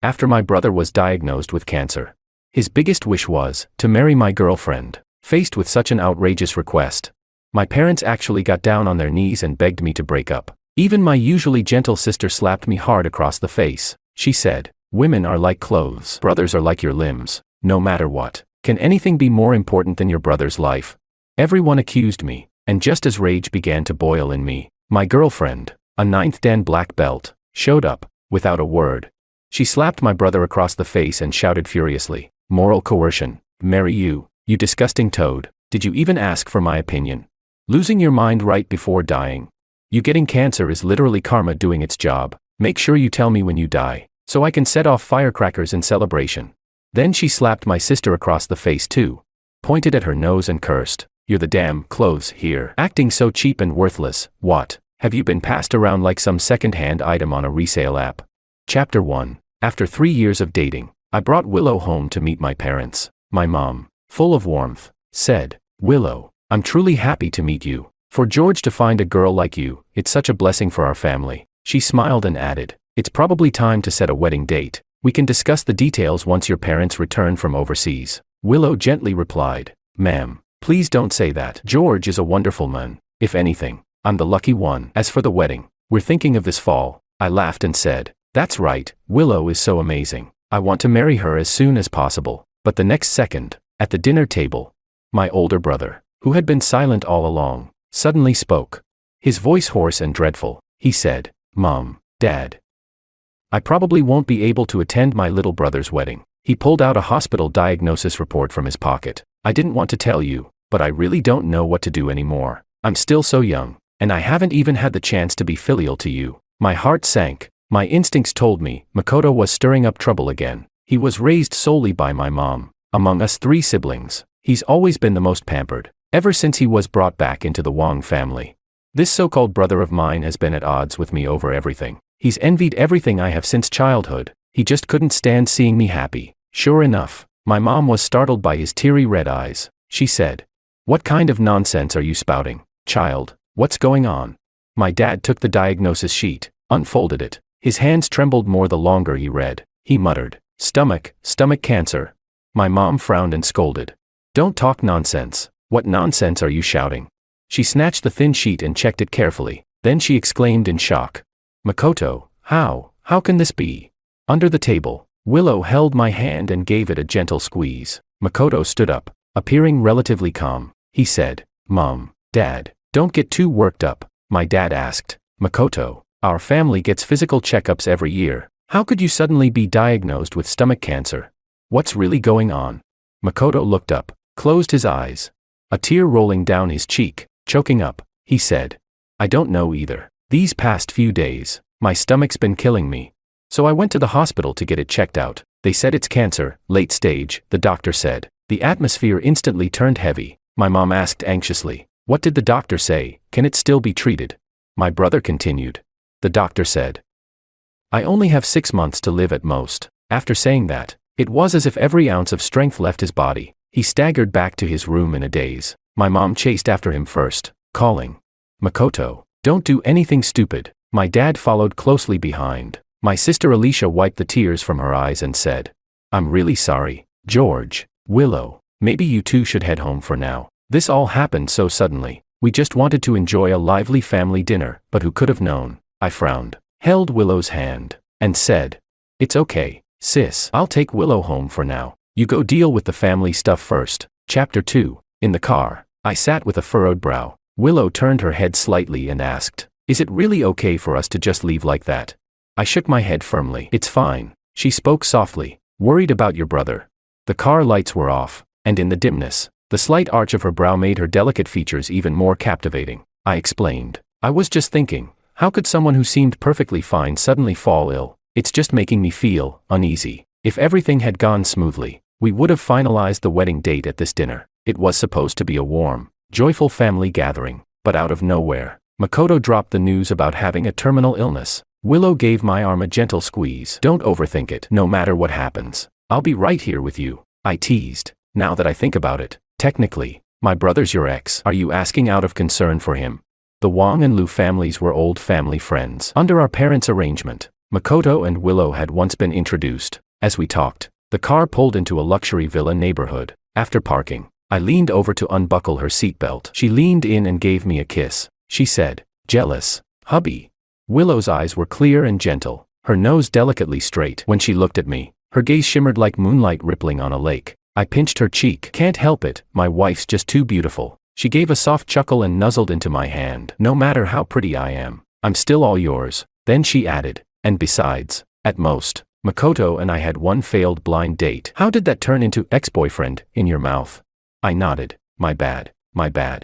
after my brother was diagnosed with cancer. His biggest wish was to marry my girlfriend. Faced with such an outrageous request, my parents actually got down on their knees and begged me to break up. Even my usually gentle sister slapped me hard across the face. She said, "Women are like clothes. Brothers are like your limbs. No matter what. Can anything be more important than your brother's life?" Everyone accused me, and just as rage began to boil in me, my girlfriend, a 9th-dan black belt, showed up, without a word. She slapped my brother across the face and shouted furiously, "Moral coercion. Marry you, you disgusting toad. Did you even ask for my opinion? Losing your mind right before dying. You getting cancer is literally karma doing its job. Make sure you tell me when you die, so I can set off firecrackers in celebration." Then she slapped my sister across the face too, pointed at her nose and cursed, "You're the damn clothes here. Acting so cheap and worthless. What? Have you been passed around like some second-hand item on a resale app?" Chapter 1. After 3 years of dating, I brought Willow home to meet my parents. My mom, full of warmth, said, "Willow, I'm truly happy to meet you. For George to find a girl like you, it's such a blessing for our family." She smiled and added, "It's probably time to set a wedding date. We can discuss the details once your parents return from overseas." Willow gently replied, "Ma'am, please don't say that. George is a wonderful man. If anything, I'm the lucky one. As for the wedding, we're thinking of this fall." I laughed and said, "That's right, Willow is so amazing. I want to marry her as soon as possible." But the next second, at the dinner table, my older brother, who had been silent all along, suddenly spoke. His voice hoarse and dreadful, he said, "Mom, Dad, I probably won't be able to attend my little brother's wedding." He pulled out a hospital diagnosis report from his pocket. "I didn't want to tell you, but I really don't know what to do anymore. I'm still so young, and I haven't even had the chance to be filial to you." My heart sank. My instincts told me Makoto was stirring up trouble again. He was raised solely by my mom. Among us 3 siblings, he's always been the most pampered, ever since he was brought back into the Wong family. This so-called brother of mine has been at odds with me over everything. He's envied everything I have since childhood. He just couldn't stand seeing me happy. Sure enough, my mom was startled by his teary red eyes. She said, "What kind of nonsense are you spouting, child? What's going on?" My dad took the diagnosis sheet, unfolded it. His hands trembled more the longer he read. He muttered, stomach cancer." My mom frowned and scolded, "Don't talk nonsense. What nonsense are you shouting?" She snatched the thin sheet and checked it carefully. Then she exclaimed in shock, "Makoto, how can this be?" Under the table, Willow held my hand and gave it a gentle squeeze. Makoto stood up, appearing relatively calm. He said, "Mom, Dad, don't get too worked up." My dad asked, "Makoto, our family gets physical checkups every year. How could you suddenly be diagnosed with stomach cancer? What's really going on?" Makoto looked up, closed his eyes, a tear rolling down his cheek, choking up. He said, "I don't know either. These past few days, my stomach's been killing me. So I went to the hospital to get it checked out. They said it's cancer, late stage," the doctor said. The atmosphere instantly turned heavy. My mom asked anxiously, "What did the doctor say? Can it still be treated?" My brother continued. The doctor said, "I only have 6 months to live at most." After saying that, it was as if every ounce of strength left his body. He staggered back to his room in a daze. My mom chased after him first, calling, "Makoto, don't do anything stupid." My dad followed closely behind. My sister Alicia wiped the tears from her eyes and said, "I'm really sorry, George. Willow, maybe you two should head home for now. This all happened so suddenly. We just wanted to enjoy a lively family dinner, but who could have known?" I frowned, held Willow's hand, and said, "It's okay, sis. I'll take Willow home for now. You go deal with the family stuff first." Chapter 2. In the car, I sat with a furrowed brow. Willow turned her head slightly and asked, "Is it really okay for us to just leave like that?" I shook my head firmly. "It's fine." She spoke softly, "Worried about your brother." The car lights were off, and in the dimness, the slight arch of her brow made her delicate features even more captivating. I explained, "I was just thinking, how could someone who seemed perfectly fine suddenly fall ill? It's just making me feel uneasy. If everything had gone smoothly, we would have finalized the wedding date at this dinner. It was supposed to be a warm, joyful family gathering, but out of nowhere, Makoto dropped the news about having a terminal illness." Willow gave my arm a gentle squeeze. "Don't overthink it. No matter what happens, I'll be right here with you," I teased. "Now that I think about it, technically, my brother's your ex. Are you asking out of concern for him?" The Wang and Lu families were old family friends. Under our parents' arrangement, Makoto and Willow had once been introduced. As we talked, the car pulled into a luxury villa neighborhood. After parking, I leaned over to unbuckle her seatbelt. She leaned in and gave me a kiss. She said, "Jealous, hubby." Willow's eyes were clear and gentle, her nose delicately straight. When she looked at me, her gaze shimmered like moonlight rippling on a lake. I pinched her cheek. "Can't help it, my wife's just too beautiful." She gave a soft chuckle and nuzzled into my hand. "No matter how pretty I am, I'm still all yours." Then she added, "And besides, at most, Makoto and I had one failed blind date." "How did that turn into ex-boyfriend in your mouth?" I nodded. My bad.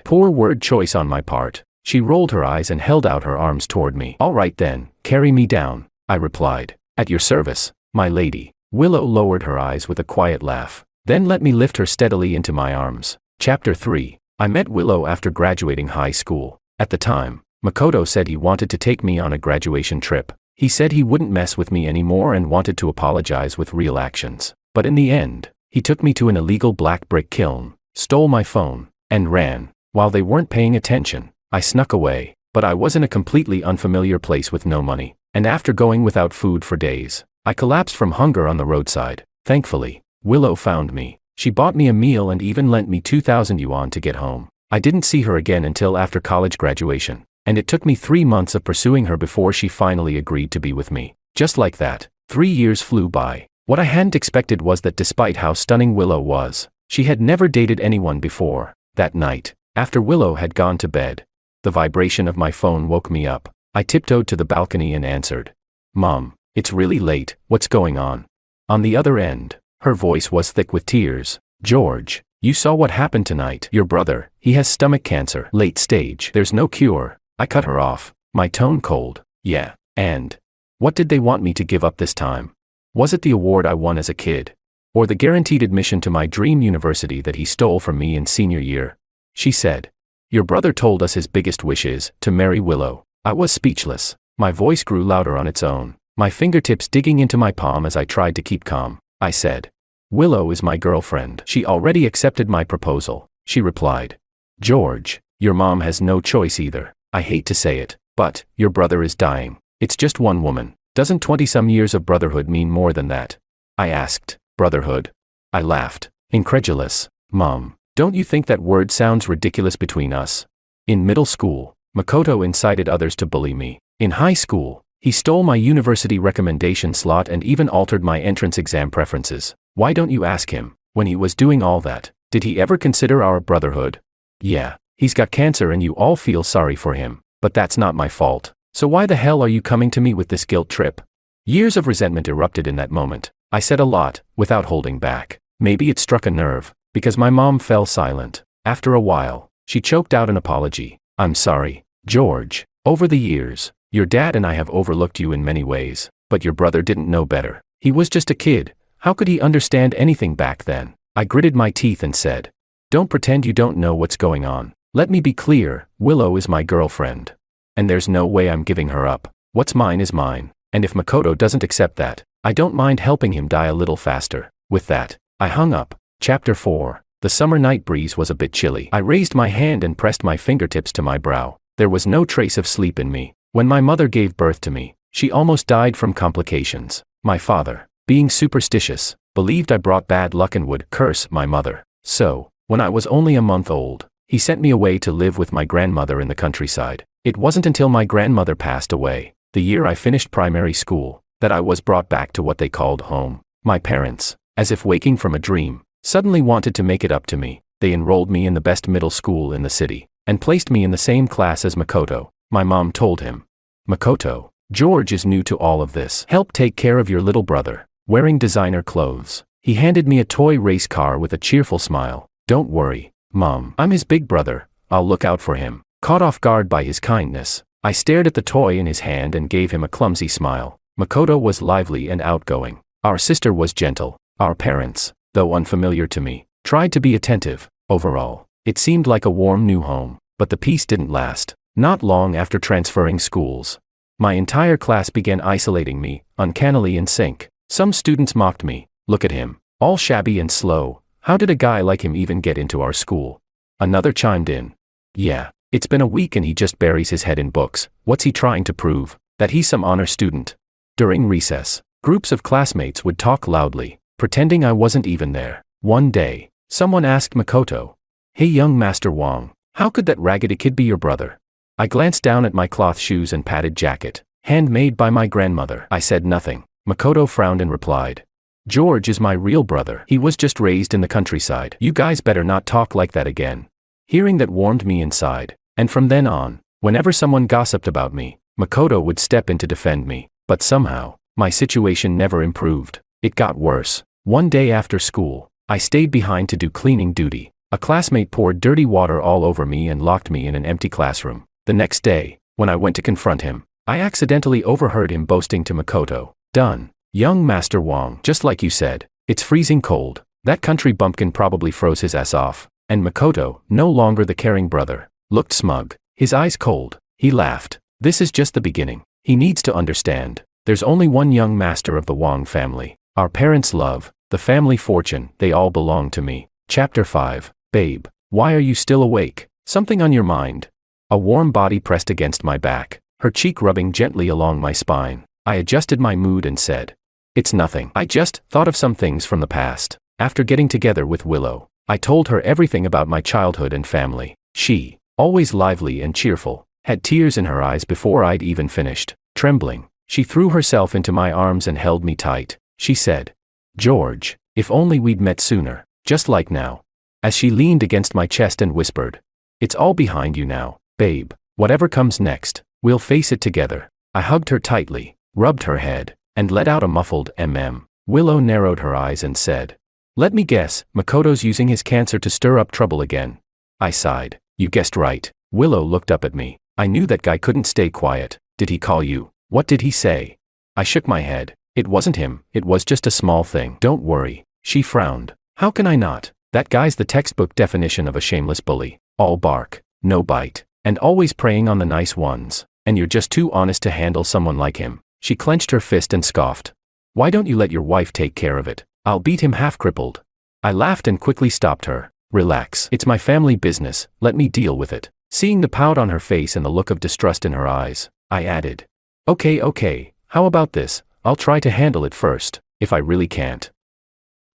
Poor word choice on my part." She rolled her eyes and held out her arms toward me. "All right then, carry me down," I replied. "At your service, my lady." Willow lowered her eyes with a quiet laugh, then let me lift her steadily into my arms. Chapter 3. I met Willow after graduating high school. At the time, Makoto said he wanted to take me on a graduation trip. He said he wouldn't mess with me anymore and wanted to apologize with real actions. But in the end, he took me to an illegal black brick kiln, stole my phone, and ran. While they weren't paying attention, I snuck away, but I was in a completely unfamiliar place with no money, and after going without food for days, I collapsed from hunger on the roadside. Thankfully, Willow found me. She bought me a meal and even lent me 2,000 yuan to get home. I didn't see her again until after college graduation, and it took me 3 months of pursuing her before she finally agreed to be with me. Just like that, 3 years flew by. What I hadn't expected was that despite how stunning Willow was, she had never dated anyone before. That night, after Willow had gone to bed, the vibration of my phone woke me up. I tiptoed to the balcony and answered. "Mom, it's really late, what's going on?" On the other end, her voice was thick with tears. "George, you saw what happened tonight. Your brother, he has stomach cancer, late stage. There's no cure." I cut her off, my tone cold. "Yeah, and? What did they want me to give up this time? Was it the award I won as a kid? Or the guaranteed admission to my dream university that he stole from me in senior year?" She said, "Your brother told us his biggest wish is to marry Willow." I was speechless. My voice grew louder on its own, my fingertips digging into my palm as I tried to keep calm. I said, "Willow is my girlfriend. She already accepted my proposal." She replied, "George, your mom has no choice either. I hate to say it, but your brother is dying. It's just one woman. Doesn't 20-some years of brotherhood mean more than that?" I asked, "Brotherhood?" I laughed, incredulous. "Mom, don't you think that word sounds ridiculous between us?" In middle school, Makoto incited others to bully me. In high school, he stole my university recommendation slot and even altered my entrance exam preferences. Why don't you ask him? When he was doing all that, did he ever consider our brotherhood? Yeah, he's got cancer and you all feel sorry for him, but that's not my fault. So why the hell are you coming to me with this guilt trip? Years of resentment erupted in that moment. I said a lot, without holding back. Maybe it struck a nerve, because my mom fell silent. After a while, she choked out an apology. "I'm sorry, George. Over the years, your dad and I have overlooked you in many ways, but your brother didn't know better. He was just a kid. How could he understand anything back then?" I gritted my teeth and said, "Don't pretend you don't know what's going on. Let me be clear, Willow is my girlfriend. And there's no way I'm giving her up. What's mine is mine, and if Makoto doesn't accept that, I don't mind helping him die a little faster." With that, I hung up. Chapter 4. The summer night breeze was a bit chilly. I raised my hand and pressed my fingertips to my brow. There was no trace of sleep in me. When my mother gave birth to me, she almost died from complications. My father, being superstitious, believed I brought bad luck and would curse my mother. So, when I was only a month old, he sent me away to live with my grandmother in the countryside. It wasn't until my grandmother passed away, the year I finished primary school, that I was brought back to what they called home. My parents, as if waking from a dream, suddenly wanted to make it up to me. They enrolled me in the best middle school in the city, and placed me in the same class as Makoto. My mom told him, "Makoto, George is new to all of this. Help take care of your little brother." Wearing designer clothes, he handed me a toy race car with a cheerful smile. "Don't worry, Mom. I'm his big brother. I'll look out for him." Caught off guard by his kindness, I stared at the toy in his hand and gave him a clumsy smile. Makoto was lively and outgoing. Our sister was gentle. Our parents, though unfamiliar to me, tried to be attentive. Overall, it seemed like a warm new home, but the peace didn't last. Not long after transferring schools, my entire class began isolating me, uncannily in sync. Some students mocked me. "Look at him, all shabby and slow. How did a guy like him even get into our school?" Another chimed in, "Yeah, it's been a week and he just buries his head in books. What's he trying to prove? That he's some honor student?" During recess, groups of classmates would talk loudly, pretending I wasn't even there. One day, someone asked Makoto, "Hey young Master Wang, how could that raggedy kid be your brother?" I glanced down at my cloth shoes and padded jacket, handmade by my grandmother. I said nothing. Makoto frowned and replied, "George is my real brother. He was just raised in the countryside. You guys better not talk like that again." Hearing that warmed me inside, and from then on, whenever someone gossiped about me, Makoto would step in to defend me. But somehow, my situation never improved. It got worse. One day after school, I stayed behind to do cleaning duty. A classmate poured dirty water all over me and locked me in an empty classroom. The next day, when I went to confront him, I accidentally overheard him boasting to Makoto, "Done. Young Master Wang, just like you said, it's freezing cold. That country bumpkin probably froze his ass off." And Makoto, no longer the caring brother, looked smug, his eyes cold. He laughed. "This is just the beginning. He needs to understand. There's only one young master of the Wang family. Our parents' love, the family fortune, they all belong to me." Chapter 5. Babe, why are you still awake? Something on your mind? A warm body pressed against my back, her cheek rubbing gently along my spine. I adjusted my mood and said, "It's nothing. I just thought of some things from the past." After getting together with Willow, I told her everything about my childhood and family. She, always lively and cheerful, had tears in her eyes before I'd even finished. Trembling, she threw herself into my arms and held me tight. She said, "George, if only we'd met sooner, just like now." As she leaned against my chest and whispered, "It's all behind you now, babe. Whatever comes next, we'll face it together." I hugged her tightly, rubbed her head, and let out a muffled mm. Willow narrowed her eyes and said, "Let me guess, Makoto's using his cancer to stir up trouble again." I sighed. "You guessed right." Willow looked up at me. "I knew that guy couldn't stay quiet. Did he call you? What did he say?" I shook my head. "It wasn't him, it was just a small thing." "Don't worry." She frowned. "How can I not? That guy's the textbook definition of a shameless bully. All bark, no bite, and always preying on the nice ones. And you're just too honest to handle someone like him." She clenched her fist and scoffed. "Why don't you let your wife take care of it? I'll beat him half crippled." I laughed and quickly stopped her. "Relax. It's my family business, let me deal with it." Seeing the pout on her face and the look of distrust in her eyes, I added, Okay, how about this? I'll try to handle it first. If I really can't,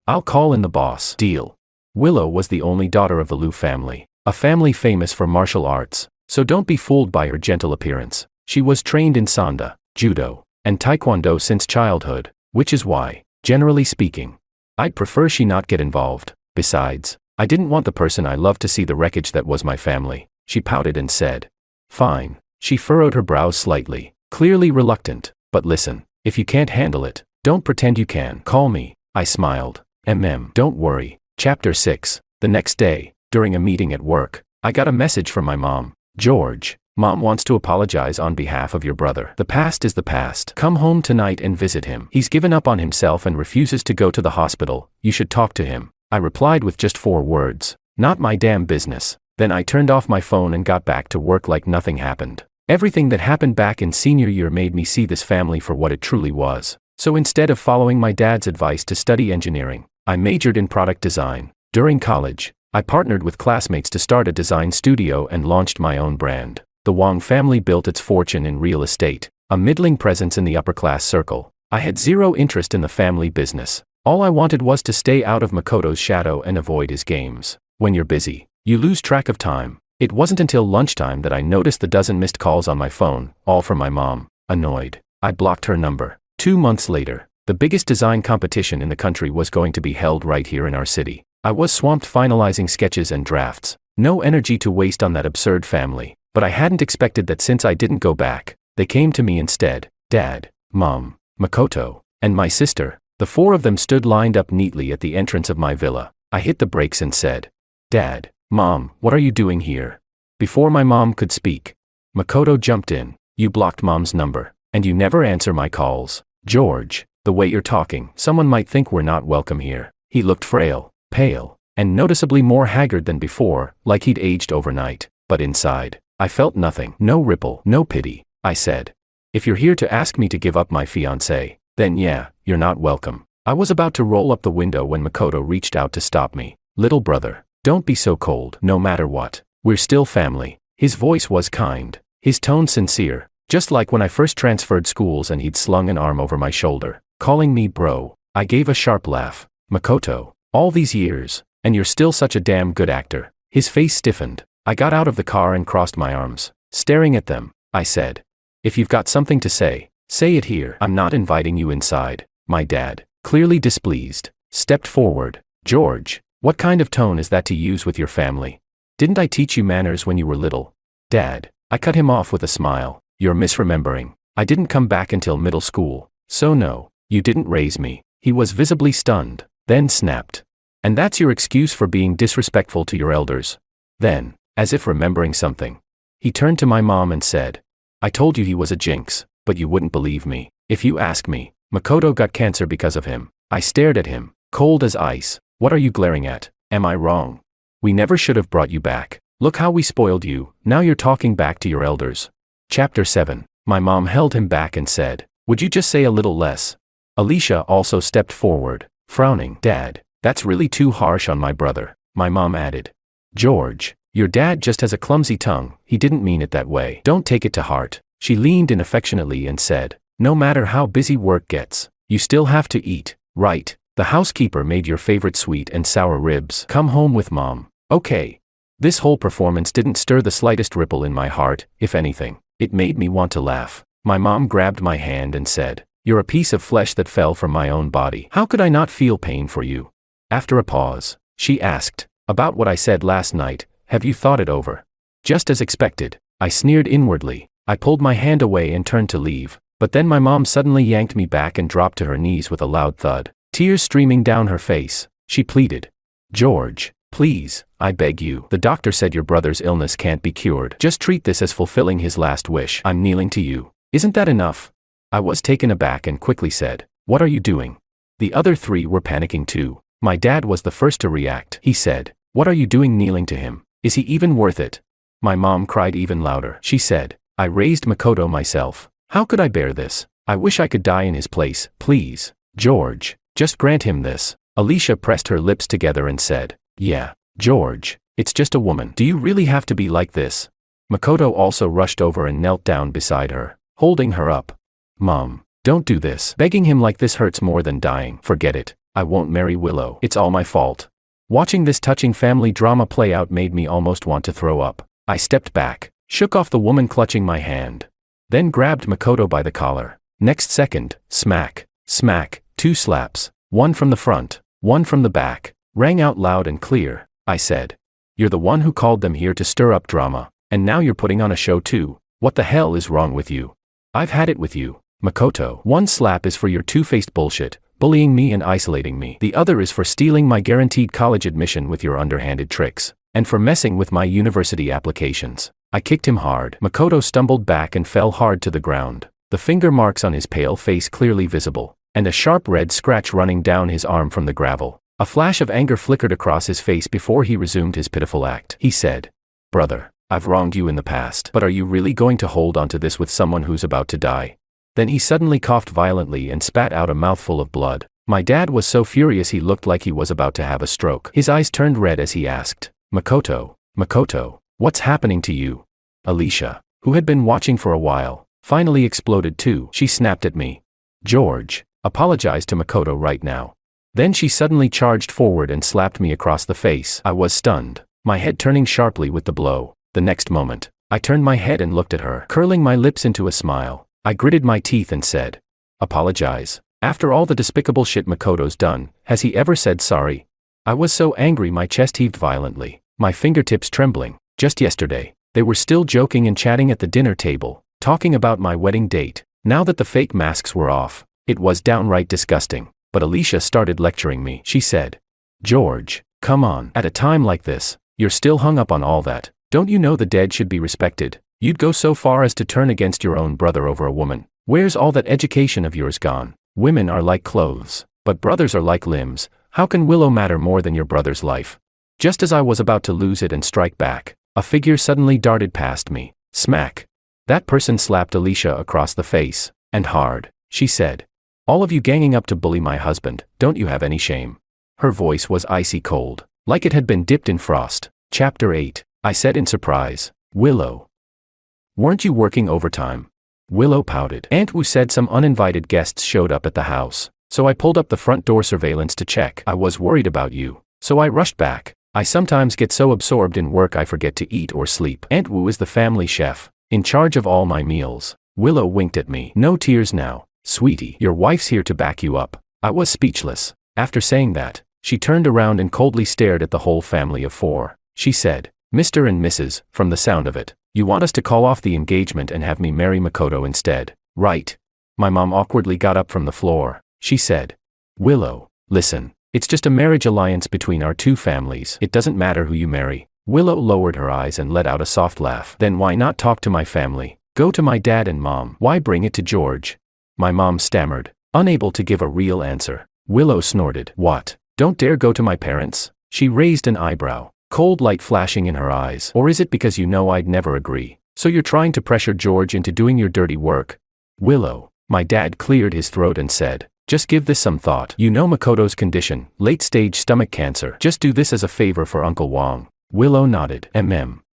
I'll call in the boss." Deal. Willow was the only daughter of the Liu family, a family famous for martial arts, so don't be fooled by her gentle appearance. She was trained in Sanda, Judo, and Taekwondo since childhood, which is why, generally speaking, I'd prefer she not get involved. Besides, I didn't want the person I loved to see the wreckage that was my family. She pouted and said, "Fine." She furrowed her brows slightly, clearly reluctant. "But listen, if you can't handle it, don't pretend you can. Call me." I smiled. Don't worry. Chapter 6. The next day, during a meeting at work, I got a message from my mom. "George, Mom wants to apologize on behalf of your brother. The past is the past. Come home tonight and visit him. He's given up on himself and refuses to go to the hospital. You should talk to him." I replied with just 4 words. "Not my damn business." Then I turned off my phone and got back to work like nothing happened. Everything that happened back in senior year made me see this family for what it truly was. So instead of following my dad's advice to study engineering, I majored in product design. During college, I partnered with classmates to start a design studio and launched my own brand. The Wang family built its fortune in real estate, a middling presence in the upper-class circle. I had zero interest in the family business. All I wanted was to stay out of Makoto's shadow and avoid his games. When you're busy, you lose track of time. It wasn't until lunchtime that I noticed the dozen missed calls on my phone, all from my mom. Annoyed, I blocked her number. 2 months later, the biggest design competition in the country was going to be held right here in our city. I was swamped finalizing sketches and drafts. No energy to waste on that absurd family. But I hadn't expected that since I didn't go back, they came to me instead. Dad, Mom, Makoto, and my sister. The 4 of them stood lined up neatly at the entrance of my villa. I hit the brakes and said, "Dad, Mom, what are you doing here?" Before my mom could speak, Makoto jumped in. "You blocked Mom's number, and you never answer my calls. George, the way you're talking, someone might think we're not welcome here." He looked frail, pale, and noticeably more haggard than before, like he'd aged overnight. But inside, I felt nothing. No ripple, no pity. I said, "If you're here to ask me to give up my fiancé, then yeah, you're not welcome." I was about to roll up the window when Makoto reached out to stop me. "Little brother, don't be so cold. No matter what, we're still family." His voice was kind, his tone sincere. Just like when I first transferred schools and he'd slung an arm over my shoulder, calling me bro. I gave a sharp laugh. Makoto, all these years, and you're still such a damn good actor. His face stiffened. I got out of the car and crossed my arms. Staring at them, I said, if you've got something to say it here. I'm not inviting you inside. My dad, clearly displeased, stepped forward. George, what kind of tone is that to use with your family? Didn't I teach you manners when you were little? Dad, I cut him off with a smile. You're misremembering. I didn't come back until middle school. So no, you didn't raise me. He was visibly stunned, then snapped. And that's your excuse for being disrespectful to your elders? Then, as if remembering something, he turned to my mom and said, I told you he was a jinx, but you wouldn't believe me. If you ask me, Makoto got cancer because of him. I stared at him, cold as ice. What are you glaring at? Am I wrong? We never should have brought you back. Look how we spoiled you. Now you're talking back to your elders. Chapter 7. My mom held him back and said, would you just say a little less? Alicia also stepped forward, frowning. Dad, that's really too harsh on my brother. My mom added, George, your dad just has a clumsy tongue. He didn't mean it that way. Don't take it to heart. She leaned in affectionately and said, no matter how busy work gets, you still have to eat, right? The housekeeper made your favorite sweet and sour ribs. Come home with mom. Okay. This whole performance didn't stir the slightest ripple in my heart. If anything, it made me want to laugh. My mom grabbed my hand and said, you're a piece of flesh that fell from my own body. How could I not feel pain for you? After a pause, she asked, about what I said last night, have you thought it over? Just as expected, I sneered inwardly. I pulled my hand away and turned to leave, but then my mom suddenly yanked me back and dropped to her knees with a loud thud. Tears streaming down her face, she pleaded. George, please, I beg you. The doctor said your brother's illness can't be cured. Just treat this as fulfilling his last wish. I'm kneeling to you. Isn't that enough? I was taken aback and quickly said, what are you doing? The other three were panicking too. My dad was the first to react. He said, what are you doing kneeling to him? Is he even worth it? My mom cried even louder. She said, I raised Makoto myself. How could I bear this? I wish I could die in his place. Please, George, just grant him this. Alicia pressed her lips together and said, yeah, George, it's just a woman. Do you really have to be like this? Makoto also rushed over and knelt down beside her, holding her up. Mom, don't do this. Begging him like this hurts more than dying. Forget it. I won't marry Willow. It's all my fault. Watching this touching family drama play out made me almost want to throw up. I stepped back, shook off the woman clutching my hand, then grabbed Makoto by the collar. Next second, smack, smack, 2 slaps, one from the front, one from the back, rang out loud and clear. I said, you're the one who called them here to stir up drama, and now you're putting on a show too. What the hell is wrong with you? I've had it with you, Makoto. 1 slap is for your two-faced bullshit, bullying me and isolating me. The other is for stealing my guaranteed college admission with your underhanded tricks, and for messing with my university applications. I kicked him hard. Makoto stumbled back and fell hard to the ground, the finger marks on his pale face clearly visible, and a sharp red scratch running down his arm from the gravel. A flash of anger flickered across his face before he resumed his pitiful act. He said, brother, I've wronged you in the past, but are you really going to hold on to this with someone who's about to die? Then he suddenly coughed violently and spat out a mouthful of blood. My dad was so furious he looked like he was about to have a stroke. His eyes turned red as he asked, Makoto, Makoto, what's happening to you? Alicia, who had been watching for a while, finally exploded too. She snapped at me. George, apologize to Makoto right now. Then she suddenly charged forward and slapped me across the face. I was stunned, my head turning sharply with the blow. The next moment, I turned my head and looked at her, curling my lips into a smile. I gritted my teeth and said, apologize? After all the despicable shit Makoto's done, has he ever said sorry? I was so angry my chest heaved violently, my fingertips trembling. Just yesterday, they were still joking and chatting at the dinner table, talking about my wedding date. Now that the fake masks were off, it was downright disgusting. But Alicia started lecturing me. She said, George, come on. At a time like this, you're still hung up on all that. Don't you know the dead should be respected? You'd go so far as to turn against your own brother over a woman. Where's all that education of yours gone? Women are like clothes, but brothers are like limbs. How can Willow matter more than your brother's life? Just as I was about to lose it and strike back, a figure suddenly darted past me. Smack. That person slapped Alicia across the face, and hard. She said, all of you ganging up to bully my husband, don't you have any shame? Her voice was icy cold, like it had been dipped in frost. Chapter 8. I said in surprise, Willow, weren't you working overtime? Willow pouted. Aunt Wu said some uninvited guests showed up at the house, so I pulled up the front door surveillance to check. I was worried about you, so I rushed back. I sometimes get so absorbed in work I forget to eat or sleep. Aunt Wu is the family chef, in charge of all my meals. Willow winked at me. No tears now, sweetie. Your wife's here to back you up. I was speechless. After saying that, she turned around and coldly stared at the whole family of 4. She said, Mr. and Mrs., from the sound of it, you want us to call off the engagement and have me marry Makoto instead, right? My mom awkwardly got up from the floor. She said, Willow, listen, it's just a marriage alliance between our 2 families. It doesn't matter who you marry. Willow lowered her eyes and let out a soft laugh. Then why not talk to my family? Go to my dad and mom. Why bring it to George? My mom stammered, unable to give a real answer. Willow snorted. What? Don't dare go to my parents? She raised an eyebrow, cold light flashing in her eyes. Or is it because you know I'd never agree? So you're trying to pressure George into doing your dirty work? Willow. My dad cleared his throat and said, just give this some thought. You know Makoto's condition, late-stage stomach cancer. Just do this as a favor for Uncle Wong. Willow nodded.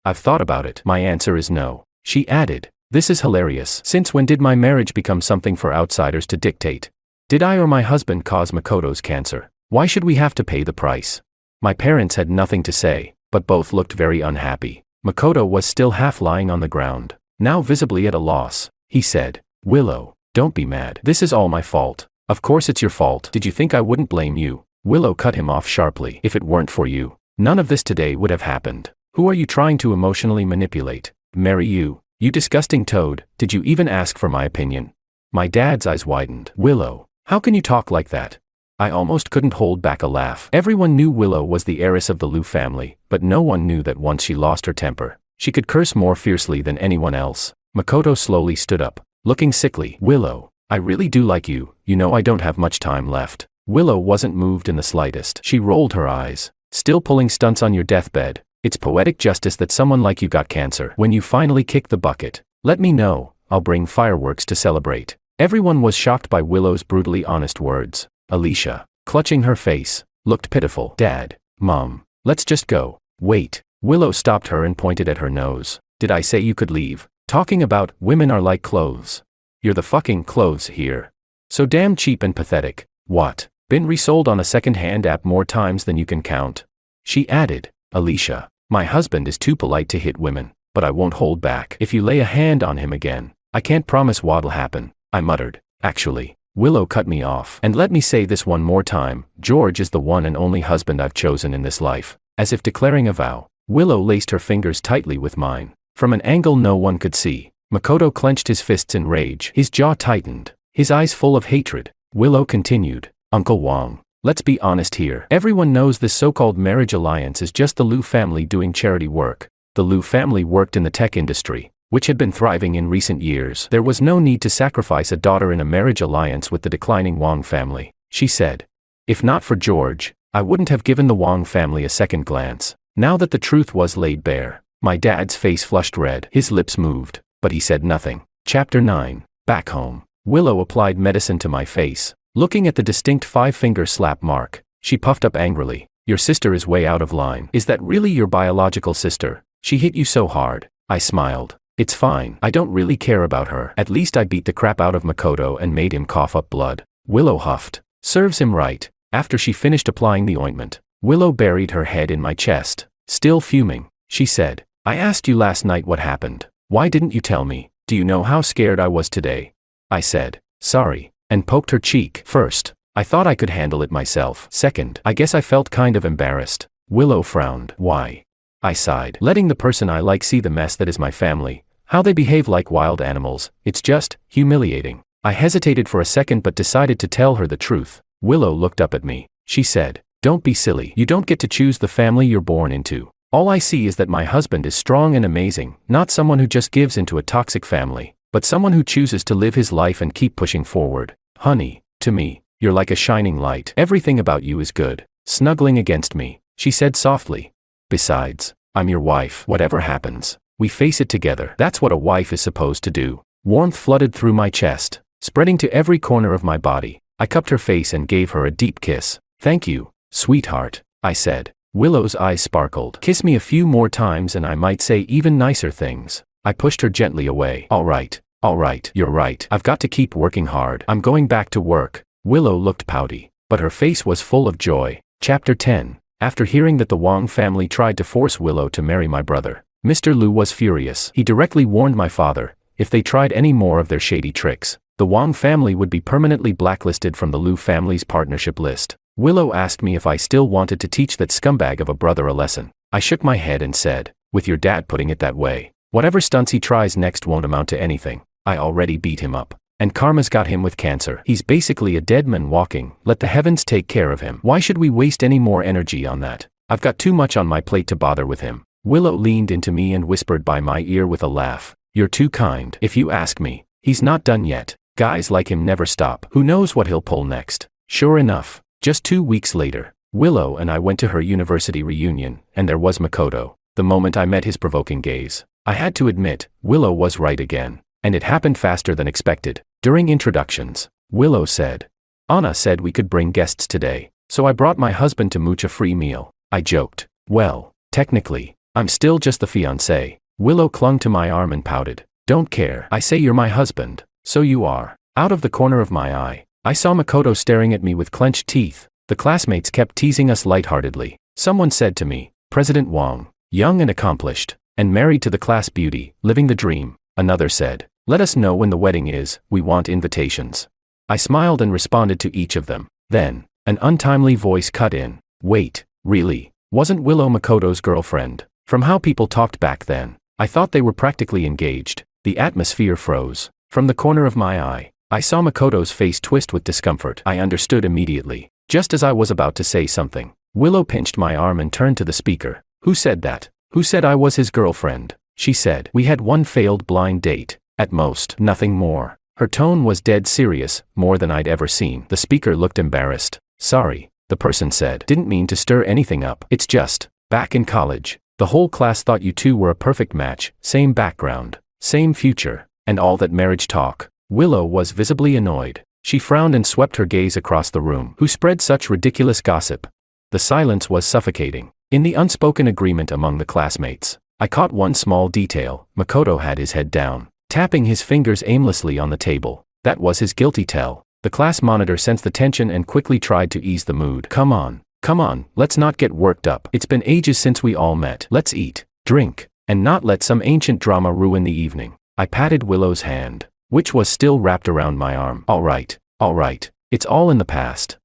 I've thought about it. My answer is no. She added, this is hilarious. Since when did my marriage become something for outsiders to dictate? Did I or my husband cause Makoto's cancer? Why should we have to pay the price? My parents had nothing to say, but both looked very unhappy. Makoto was still half lying on the ground, now visibly at a loss. He said, Willow, don't be mad. This is all my fault. Of course it's your fault. Did you think I wouldn't blame you? Willow cut him off sharply. If it weren't for you, none of this today would have happened. Who are you trying to emotionally manipulate? Marry you? You disgusting toad. Did you even ask for my opinion? My dad's eyes widened. Willow, how can you talk like that? I almost couldn't hold back a laugh. Everyone knew Willow was the heiress of the Liu family, but no one knew that once she lost her temper, she could curse more fiercely than anyone else. Makoto slowly stood up, looking sickly. Willow, I really do like you. You know I don't have much time left. Willow wasn't moved in the slightest. She rolled her eyes. Still pulling stunts on your deathbed? It's poetic justice that someone like you got cancer. When you finally kick the bucket, let me know. I'll bring fireworks to celebrate. Everyone was shocked by Willow's brutally honest words. Alicia, clutching her face, looked pitiful. Dad, Mom, let's just go. Wait. Willow stopped her and pointed at her nose. Did I say you could leave? Talking about women are like clothes. You're the fucking clothes here. So damn cheap and pathetic. What? Been resold on a second-hand app more times than you can count. She added, Alicia, my husband is too polite to hit women, but I won't hold back. If you lay a hand on him again, I can't promise what'll happen. I muttered. Actually, Willow cut me off. And let me say this one more time, George is the one and only husband I've chosen in this life. As if declaring a vow, Willow laced her fingers tightly with mine. From an angle no one could see, Makoto clenched his fists in rage. His jaw tightened, his eyes full of hatred. Willow continued, Uncle Wong, let's be honest here. Everyone knows this so-called marriage alliance is just the Liu family doing charity work. The Liu family worked in the tech industry, which had been thriving in recent years. There was no need to sacrifice a daughter in a marriage alliance with the declining Wong family, she said. If not for George, I wouldn't have given the Wong family a second glance. Now that the truth was laid bare, my dad's face flushed red. His lips moved, but he said nothing. Chapter 9. Back home. Willow applied medicine to my face. Looking at the distinct 5-finger slap mark, she puffed up angrily. Your sister is way out of line. Is that really your biological sister? She hit you so hard. I smiled. It's fine. I don't really care about her. At least I beat the crap out of Makoto and made him cough up blood. Willow huffed. Serves him right. After she finished applying the ointment, Willow buried her head in my chest. Still fuming, she said, I asked you last night what happened. Why didn't you tell me? Do you know how scared I was today? I said, sorry, and poked her cheek. First, I thought I could handle it myself. Second, I guess I felt kind of embarrassed. Willow frowned. Why? I sighed. Letting the person I like see the mess that is my family, how they behave like wild animals, it's just humiliating. I hesitated for a second but decided to tell her the truth. Willow looked up at me. She said, don't be silly. You don't get to choose the family you're born into. All I see is that my husband is strong and amazing, not someone who just gives into a toxic family, but someone who chooses to live his life and keep pushing forward. Honey, to me, you're like a shining light. Everything about you is good. Snuggling against me, she said softly. Besides, I'm your wife. Whatever happens, we face it together. That's what a wife is supposed to do. Warmth flooded through my chest, spreading to every corner of my body. I cupped her face and gave her a deep kiss. Thank you, sweetheart, I said. Willow's eyes sparkled. Kiss me a few more times and I might say even nicer things. I pushed her gently away. All right, Alright, you're right. I've got to keep working hard. I'm going back to work. Willow looked pouty, but her face was full of joy. Chapter 10. After hearing that the Wang family tried to force Willow to marry my brother, Mr. Liu was furious. He directly warned my father, if they tried any more of their shady tricks, the Wang family would be permanently blacklisted from the Liu family's partnership list. Willow asked me if I still wanted to teach that scumbag of a brother a lesson. I shook my head and said, with your dad putting it that way, whatever stunts he tries next won't amount to anything. I already beat him up. And karma's got him with cancer. He's basically a dead man walking. Let the heavens take care of him. Why should we waste any more energy on that? I've got too much on my plate to bother with him. Willow leaned into me and whispered by my ear with a laugh. You're too kind. If you ask me, he's not done yet. Guys like him never stop. Who knows what he'll pull next? Sure enough, just 2 weeks later, Willow and I went to her university reunion, and there was Makoto. The moment I met his provoking gaze, I had to admit, Willow was right again. And it happened faster than expected. During introductions, Willow said, Anna said we could bring guests today, so I brought my husband to mooch a free meal. I joked, well, technically, I'm still just the fiancé. Willow clung to my arm and pouted. Don't care. I say you're my husband. So you are. Out of the corner of my eye, I saw Makoto staring at me with clenched teeth. The classmates kept teasing us lightheartedly. Someone said to me, President Wang, young and accomplished, and married to the class beauty, living the dream. Another said, let us know when the wedding is, we want invitations. I smiled and responded to each of them. Then, an untimely voice cut in. Wait, really? Wasn't Willow Makoto's girlfriend? From how people talked back then, I thought they were practically engaged. The atmosphere froze. From the corner of my eye, I saw Makoto's face twist with discomfort. I understood immediately. Just as I was about to say something, Willow pinched my arm and turned to the speaker. Who said that? Who said I was his girlfriend? She said, we had one failed blind date. At most, nothing more. Her tone was dead serious, more than I'd ever seen. The speaker looked embarrassed. Sorry, the person said. Didn't mean to stir anything up. It's just, back in college, the whole class thought you two were a perfect match, same background, same future, and all that marriage talk. Willow was visibly annoyed. She frowned and swept her gaze across the room. Who spread such ridiculous gossip? The silence was suffocating. In the unspoken agreement among the classmates, I caught one small detail. Makoto had his head down, tapping his fingers aimlessly on the table. That was his guilty tell. The class monitor sensed the tension and quickly tried to ease the mood. Come on, let's not get worked up. It's been ages since we all met. Let's eat, drink, and not let some ancient drama ruin the evening. I patted Willow's hand, which was still wrapped around my arm. All right, it's all in the past.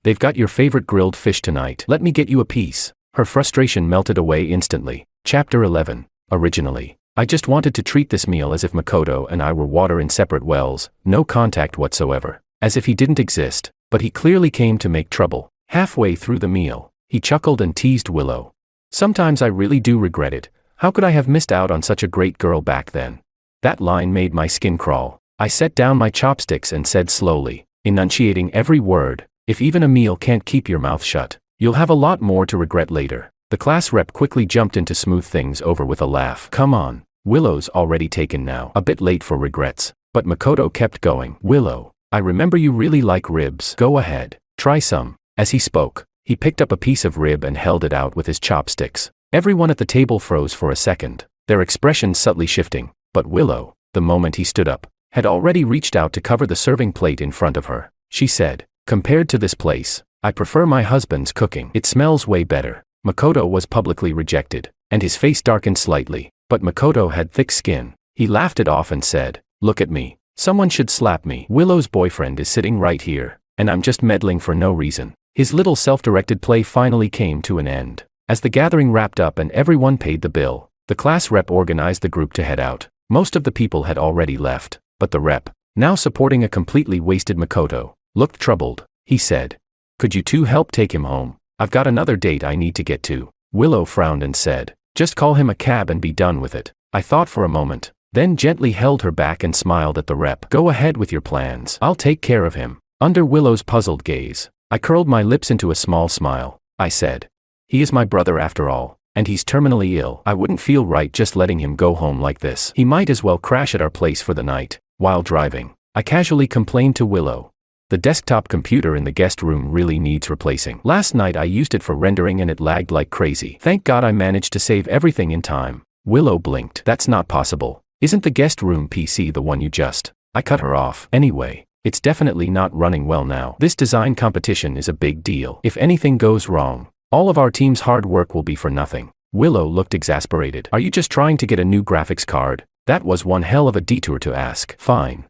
They've got your favorite grilled fish tonight. Let me get you a piece. Her frustration melted away instantly. Chapter 11. Originally, I just wanted to treat this meal as if Makoto and I were water in separate wells, no contact whatsoever, as if he didn't exist, but he clearly came to make trouble. Halfway through the meal, he chuckled and teased Willow. Sometimes I really do regret it. How could I have missed out on such a great girl back then? That line made my skin crawl. I set down my chopsticks and said slowly, enunciating every word, if even a meal can't keep your mouth shut, you'll have a lot more to regret later. The class rep quickly jumped in to smooth things over with a laugh. Come on, Willow's already taken now. A bit late for regrets. But Makoto kept going. Willow, I remember you really like ribs. Go ahead, try some. As he spoke, he picked up a piece of rib and held it out with his chopsticks. Everyone at the table froze for a second, their expressions subtly shifting. But Willow, the moment he stood up, had already reached out to cover the serving plate in front of her. She said, compared to this place, I prefer my husband's cooking. It smells way better. Makoto was publicly rejected, and his face darkened slightly, but Makoto had thick skin. He laughed it off and said, look at me. Someone should slap me. Willow's boyfriend is sitting right here, and I'm just meddling for no reason. His little self-directed play finally came to an end. As the gathering wrapped up and everyone paid the bill, the class rep organized the group to head out. Most of the people had already left, but the rep, now supporting a completely wasted Makoto, looked troubled. He said, could you two help take him home? I've got another date I need to get to. Willow frowned and said, just call him a cab and be done with it. I thought for a moment, then gently held her back and smiled at the rep. Go ahead with your plans. I'll take care of him. Under Willow's puzzled gaze, I curled my lips into a small smile. I said, he is my brother after all, and he's terminally ill. I wouldn't feel right just letting him go home like this. He might as well crash at our place for the night. While driving, I casually complained to Willow. The desktop computer in the guest room really needs replacing. Last night I used it for rendering and it lagged like crazy. Thank God I managed to save everything in time. Willow blinked. That's not possible. Isn't the guest room PC the one you just... I cut her off. Anyway, it's definitely not running well now. This design competition is a big deal. If anything goes wrong, all of our team's hard work will be for nothing. Willow looked exasperated. Are you just trying to get a new graphics card? That was one hell of a detour to ask. Fine,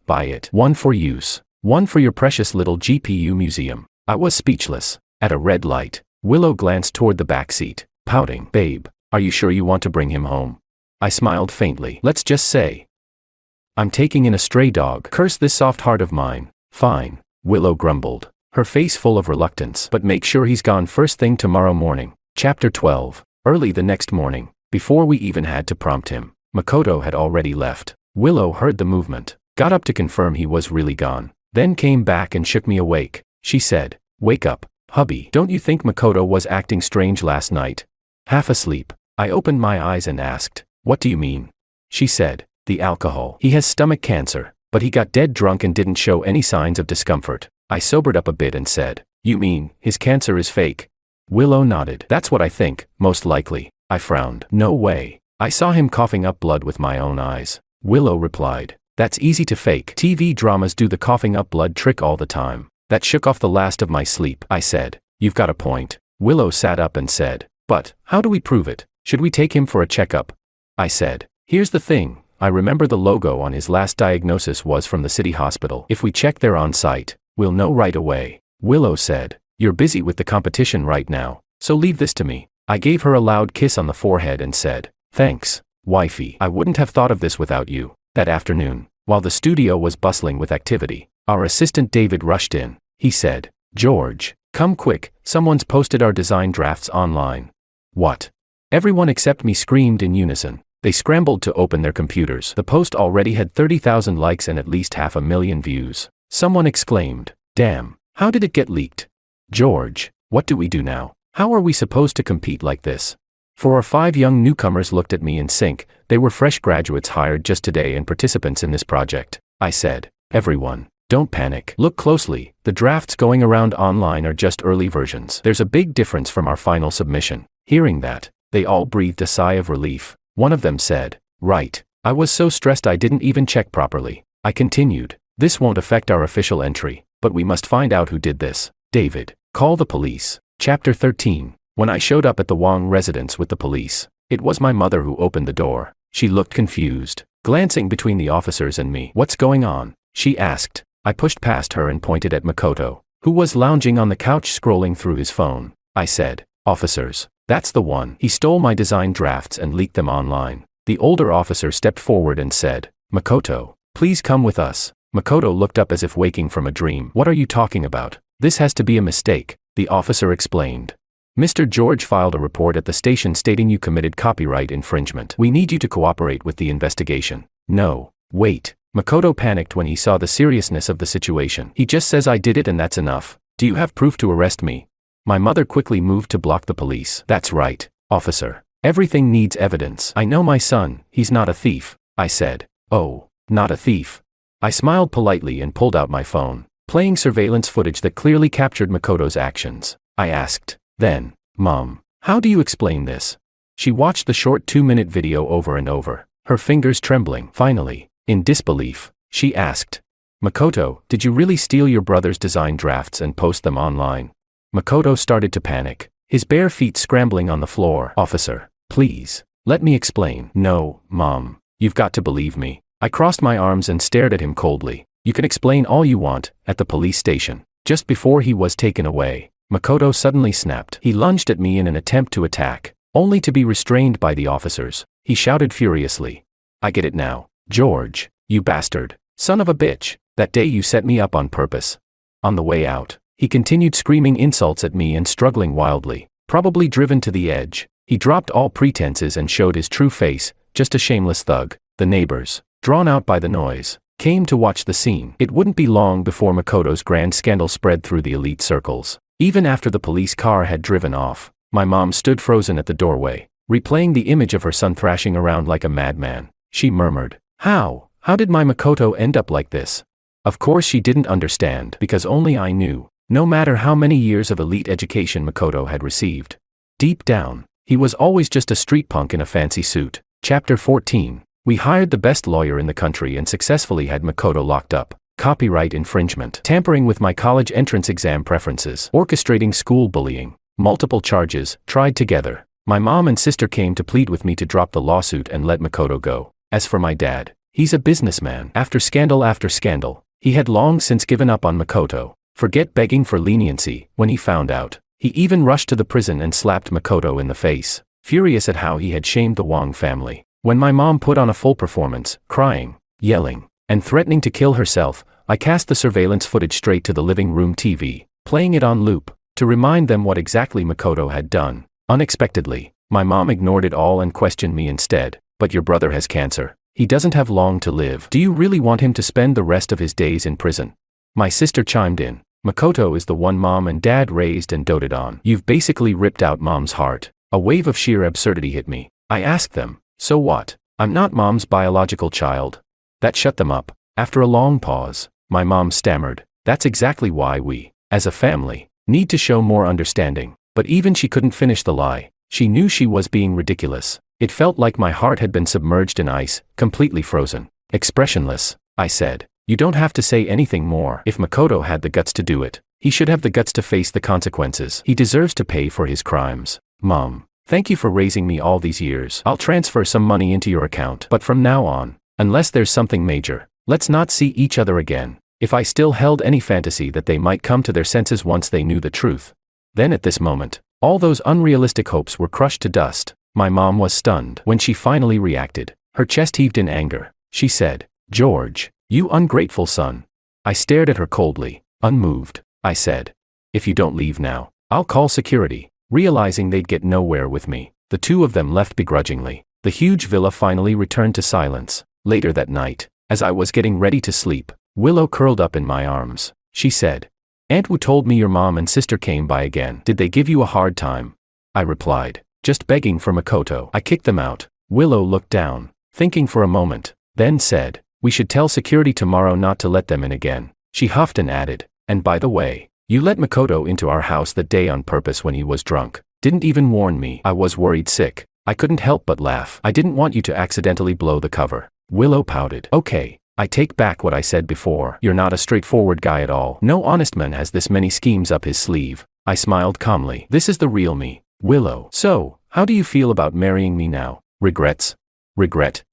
buy it. One for use. One for your precious little GPU museum. I was speechless. At a red light, Willow glanced toward the back seat, pouting. Babe, are you sure you want to bring him home? I smiled faintly. Let's just say I'm taking in a stray dog. Curse this soft heart of mine. Fine, Willow grumbled, her face full of reluctance. But make sure he's gone first thing tomorrow morning. Chapter 12. Early the next morning, before we even had to prompt him, Makoto had already left. Willow heard the movement, got up to confirm he was really gone, then came back and shook me awake. She said, "Wake up, hubby. Don't you think Makoto was acting strange last night?" Half asleep, I opened my eyes and asked, "What do you mean?" She said, "The alcohol. He has stomach cancer, but he got dead drunk and didn't show any signs of discomfort." I sobered up a bit and said, "You mean, his cancer is fake?" Willow nodded. "That's what I think, most likely." I frowned. "No way. I saw him coughing up blood with my own eyes." Willow replied, "That's easy to fake. TV dramas do the coughing up blood trick all the time." That shook off the last of my sleep. I said, "You've got a point." Willow sat up and said, "But, how do we prove it? Should we take him for a checkup?" I said, "Here's the thing. I remember the logo on his last diagnosis was from the city hospital. If we check there on site, we'll know right away." Willow said, "You're busy with the competition right now, so leave this to me." I gave her a loud kiss on the forehead and said, "Thanks, wifey. I wouldn't have thought of this without you." That afternoon, while the studio was bustling with activity, our assistant David rushed in. He said, "George, come quick, someone's posted our design drafts online." "What?" Everyone except me screamed in unison. They scrambled to open their computers. The post already had 30,000 likes and at least 500,000 views. Someone exclaimed, "Damn, how did it get leaked?" "George, what do we do now? How are we supposed to compete like this?" 4 or 5 young newcomers looked at me in sync. They were fresh graduates hired just today and participants in this project. I said, "Everyone, don't panic. Look closely, the drafts going around online are just early versions. There's a big difference from our final submission." Hearing that, they all breathed a sigh of relief. One of them said, "Right. I was so stressed I didn't even check properly." I continued, "This won't affect our official entry, but we must find out who did this. David, call the police." Chapter 13. When I showed up at the Wong residence with the police, it was my mother who opened the door. She looked confused, glancing between the officers and me. "What's going on?" she asked. I pushed past her and pointed at Makoto, who was lounging on the couch scrolling through his phone. I said, "Officers, that's the one. He stole my design drafts and leaked them online." The older officer stepped forward and said, "Makoto, please come with us." Makoto looked up as if waking from a dream. "What are you talking about? This has to be a mistake," the officer explained. "Mr. George filed a report at the station stating you committed copyright infringement. We need you to cooperate with the investigation." "No, wait." Makoto panicked when he saw the seriousness of the situation. "He just says I did it and that's enough. Do you have proof to arrest me?" My mother quickly moved to block the police. "That's right, officer. Everything needs evidence. I know my son, he's not a thief." I said, "Oh, not a thief." I smiled politely and pulled out my phone, playing surveillance footage that clearly captured Makoto's actions. I asked, then, "Mom, how do you explain this?" She watched the short 2-minute video over and over, her fingers trembling. Finally, in disbelief, she asked, "Makoto, did you really steal your brother's design drafts and post them online?" Makoto started to panic, his bare feet scrambling on the floor. "Officer, please, let me explain." "No, Mom, you've got to believe me." I crossed my arms and stared at him coldly. "You can explain all you want, at the police station." Just before he was taken away, Makoto suddenly snapped. He lunged at me in an attempt to attack, only to be restrained by the officers. He shouted furiously, "I get it now. George, you bastard, son of a bitch, that day you set me up on purpose." On the way out, he continued screaming insults at me and struggling wildly. Probably driven to the edge, he dropped all pretenses and showed his true face, just a shameless thug. The neighbors, drawn out by the noise, came to watch the scene. It wouldn't be long before Makoto's grand scandal spread through the elite circles. Even after the police car had driven off, my mom stood frozen at the doorway, replaying the image of her son thrashing around like a madman. She murmured, How did my Makoto end up like this?" Of course she didn't understand, because only I knew, no matter how many years of elite education Makoto had received. Deep down, he was always just a street punk in a fancy suit. Chapter 14. We hired the best lawyer in the country and successfully had Makoto locked up. Copyright infringement, tampering with my college entrance exam preferences, orchestrating school bullying. Multiple charges, tried together. My mom and sister came to plead with me to drop the lawsuit and let Makoto go. As for my dad, he's a businessman. After scandal, he had long since given up on Makoto. Forget begging for leniency. When he found out, he even rushed to the prison and slapped Makoto in the face, furious at how he had shamed the Wong family. When my mom put on a full performance, crying, yelling, and threatening to kill herself, I cast the surveillance footage straight to the living room TV, playing it on loop, to remind them what exactly Makoto had done. Unexpectedly, my mom ignored it all and questioned me instead. But your brother has cancer. He doesn't have long to live. Do you really want him to spend the rest of his days in prison? My sister chimed in. Makoto is the one mom and dad raised and doted on. You've basically ripped out mom's heart. A wave of sheer absurdity hit me. I asked them, so what? I'm not mom's biological child. That shut them up. After a long pause, my mom stammered, that's exactly why we, as a family, need to show more understanding. But even she couldn't finish the lie. She knew she was being ridiculous. It felt like my heart had been submerged in ice, completely frozen. Expressionless, I said. You don't have to say anything more. If Makoto had the guts to do it, he should have the guts to face the consequences. He deserves to pay for his crimes. Mom, thank you for raising me all these years. I'll transfer some money into your account. But from now on, unless there's something major, let's not see each other again. If I still held any fantasy that they might come to their senses once they knew the truth. Then at this moment, all those unrealistic hopes were crushed to dust. My mom was stunned when she finally reacted. Her chest heaved in anger. She said, George, you ungrateful son. I stared at her coldly, unmoved. I said, if you don't leave now, I'll call security. Realizing they'd get nowhere with me, the two of them left begrudgingly. The huge villa finally returned to silence. Later that night, as I was getting ready to sleep, Willow curled up in my arms. She said, Aunt Wu told me your mom and sister came by again. Did they give you a hard time? I replied, just begging for Makoto. I kicked them out. Willow looked down, thinking for a moment, then said, we should tell security tomorrow not to let them in again. She huffed and added, and by the way, you let Makoto into our house that day on purpose when he was drunk. Didn't even warn me. I was worried sick. I couldn't help but laugh. I didn't want you to accidentally blow the cover. Willow pouted. Okay, I take back what I said before. You're not a straightforward guy at all. No honest man has this many schemes up his sleeve. I smiled calmly. This is the real me. Willow. So, how do you feel about marrying me now? Regrets? Regret?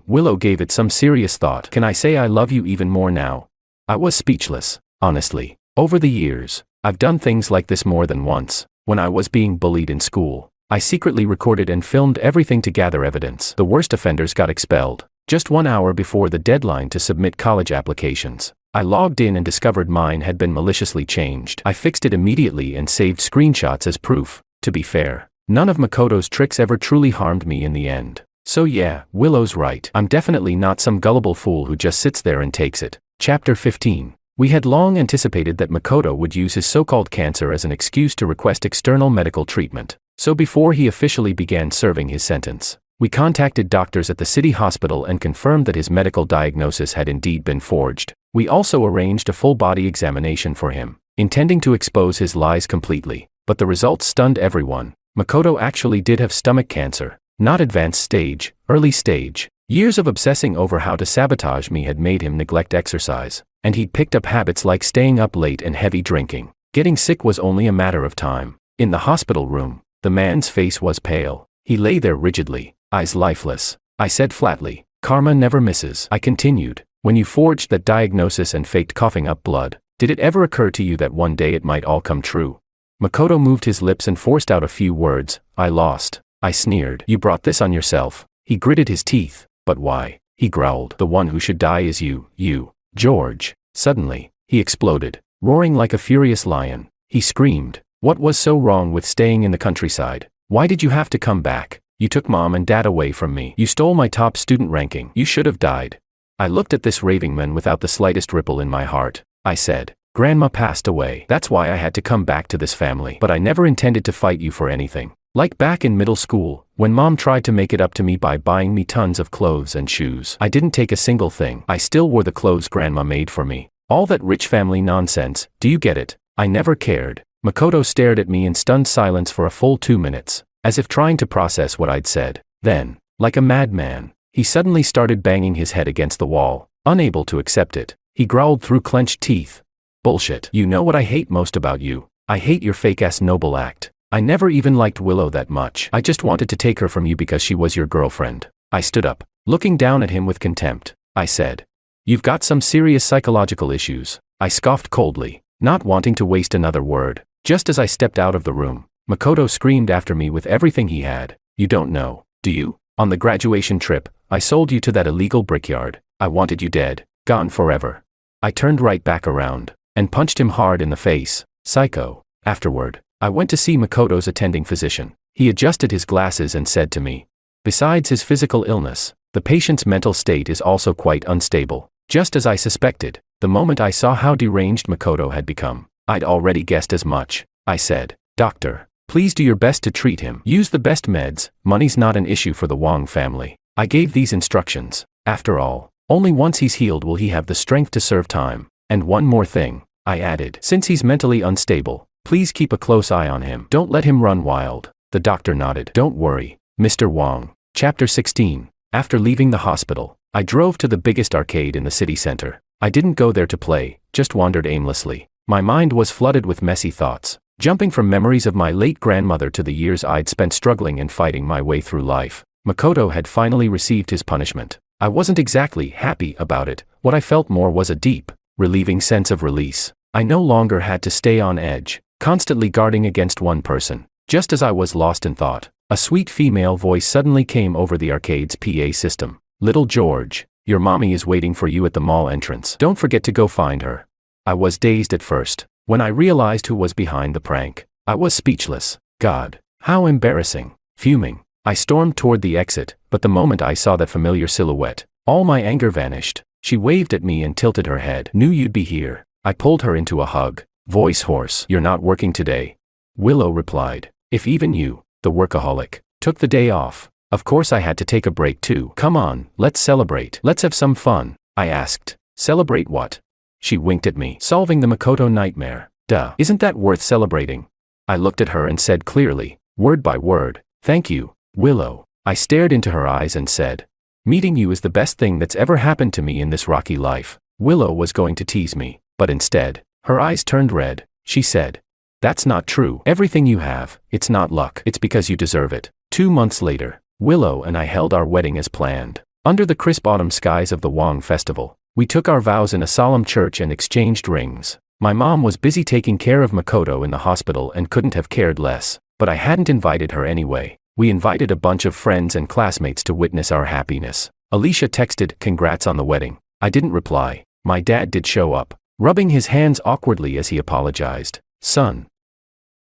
Willow gave it some serious thought. Can I say I love you even more now? I was speechless, honestly. Over the years, I've done things like this more than once. When I was being bullied in school, I secretly recorded and filmed everything to gather evidence. The worst offenders got expelled. Just 1 hour before the deadline to submit college applications, I logged in and discovered mine had been maliciously changed. I fixed it immediately and saved screenshots as proof. To be fair, none of Makoto's tricks ever truly harmed me in the end. So yeah, Willow's right. I'm definitely not some gullible fool who just sits there and takes it. Chapter 15. We had long anticipated that Makoto would use his so-called cancer as an excuse to request external medical treatment. So before he officially began serving his sentence, we contacted doctors at the city hospital and confirmed that his medical diagnosis had indeed been forged. We also arranged a full-body examination for him, intending to expose his lies completely. But the results stunned everyone. Makoto actually did have stomach cancer. Not advanced stage, early stage. Years of obsessing over how to sabotage me had made him neglect exercise, and he'd picked up habits like staying up late and heavy drinking. Getting sick was only a matter of time. In the hospital room, the man's face was pale. He lay there rigidly, eyes lifeless. I said flatly, karma never misses. I continued, when you forged that diagnosis and faked coughing up blood, did it ever occur to you that one day it might all come true? Makoto moved his lips and forced out a few words. I lost. I sneered. You brought this on yourself. He gritted his teeth. But why? He growled. The one who should die is you, George. Suddenly, he exploded, roaring like a furious lion. He screamed. What was so wrong with staying in the countryside? Why did you have to come back? You took mom and dad away from me. You stole my top student ranking. You should have died. I looked at this raving man without the slightest ripple in my heart. I said, Grandma passed away. That's why I had to come back to this family. But I never intended to fight you for anything. Like back in middle school, when mom tried to make it up to me by buying me tons of clothes and shoes. I didn't take a single thing. I still wore the clothes grandma made for me. All that rich family nonsense, do you get it? I never cared. Makoto stared at me in stunned silence for a full 2 minutes, as if trying to process what I'd said. Then, like a madman, He suddenly started banging his head against the wall, unable to accept it. He growled through clenched teeth. Bullshit. You know what I hate most about you? I hate your fake-ass noble act. I never even liked Willow that much. I just wanted to take her from you because she was your girlfriend. I stood up, looking down at him with contempt. I said, "You've got some serious psychological issues." I scoffed coldly, not wanting to waste another word. Just as I stepped out of the room, Makoto screamed after me with everything he had. "You don't know, do you? On the graduation trip, I sold you to that illegal brickyard. I wanted you dead, gone forever." I turned right back around and punched him hard in the face. Psycho. Afterward, I went to see Makoto's attending physician. He adjusted his glasses and said to me, "Besides his physical illness, the patient's mental state is also quite unstable." Just as I suspected, the moment I saw how deranged Makoto had become, I'd already guessed as much. I said, "Doctor, please do your best to treat him. Use the best meds. Money's not an issue for the Wong family." I gave these instructions. After all, only once he's healed will he have the strength to serve time. "And one more thing," I added, "since he's mentally unstable, please keep a close eye on him. Don't let him run wild." The doctor nodded. "Don't worry, Mr. Wong." Chapter 16. After leaving the hospital, I drove to the biggest arcade in the city center. I didn't go there to play, just wandered aimlessly. My mind was flooded with messy thoughts, jumping from memories of my late grandmother to the years I'd spent struggling and fighting my way through life. Makoto had finally received his punishment. I wasn't exactly happy about it. What I felt more was a deep, relieving sense of release. I no longer had to stay on edge, constantly guarding against one person. Just as I was lost in thought, a sweet female voice suddenly came over the arcade's PA system. "Little George, your mommy is waiting for you at the mall entrance. Don't forget to go find her." I was dazed at first. When I realized who was behind the prank, I was speechless. God, how embarrassing. Fuming, I stormed toward the exit, but the moment I saw that familiar silhouette, all my anger vanished. She waved at me and tilted her head. "Knew you'd be here." I pulled her into a hug. Voice hoarse. "You're not working today?" Willow replied. "If even you, the workaholic, took the day off, of course I had to take a break too." "Come on, let's celebrate. Let's have some fun," I asked. "Celebrate what?" She winked at me. "Solving the Makoto nightmare." "Duh. Isn't that worth celebrating?" I looked at her and said clearly, word by word, "Thank you, Willow." I stared into her eyes and said, "Meeting you is the best thing that's ever happened to me in this rocky life." Willow was going to tease me, but instead, her eyes turned red. She said, "That's not true. Everything you have, it's not luck. It's because you deserve it." 2 months later, Willow and I held our wedding as planned. Under the crisp autumn skies of the Wong Festival, we took our vows in a solemn church and exchanged rings. My mom was busy taking care of Makoto in the hospital and couldn't have cared less, but I hadn't invited her anyway. We invited a bunch of friends and classmates to witness our happiness. Alicia texted, "Congrats on the wedding." I didn't reply. My dad did show up, rubbing his hands awkwardly as he apologized. "Son,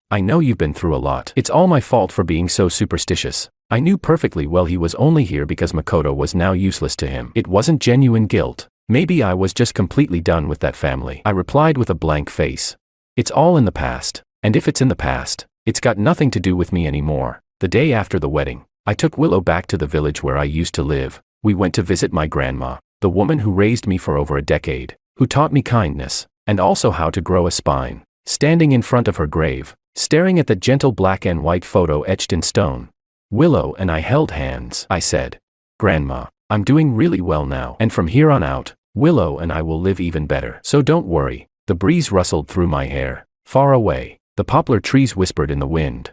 I know you've been through a lot. It's all my fault for being so superstitious." I knew perfectly well he was only here because Makoto was now useless to him. It wasn't genuine guilt. Maybe I was just completely done with that family. I replied with a blank face. "It's all in the past, and if it's in the past, it's got nothing to do with me anymore." The day after the wedding, I took Willow back to the village where I used to live. We went to visit my grandma, the woman who raised me for over a decade, who taught me kindness, and also how to grow a spine. Standing in front of her grave, staring at the gentle black and white photo etched in stone, Willow and I held hands. I said, "Grandma, I'm doing really well now, and from here on out, Willow and I will live even better. So don't worry." The breeze rustled through my hair. Far away, the poplar trees whispered in the wind.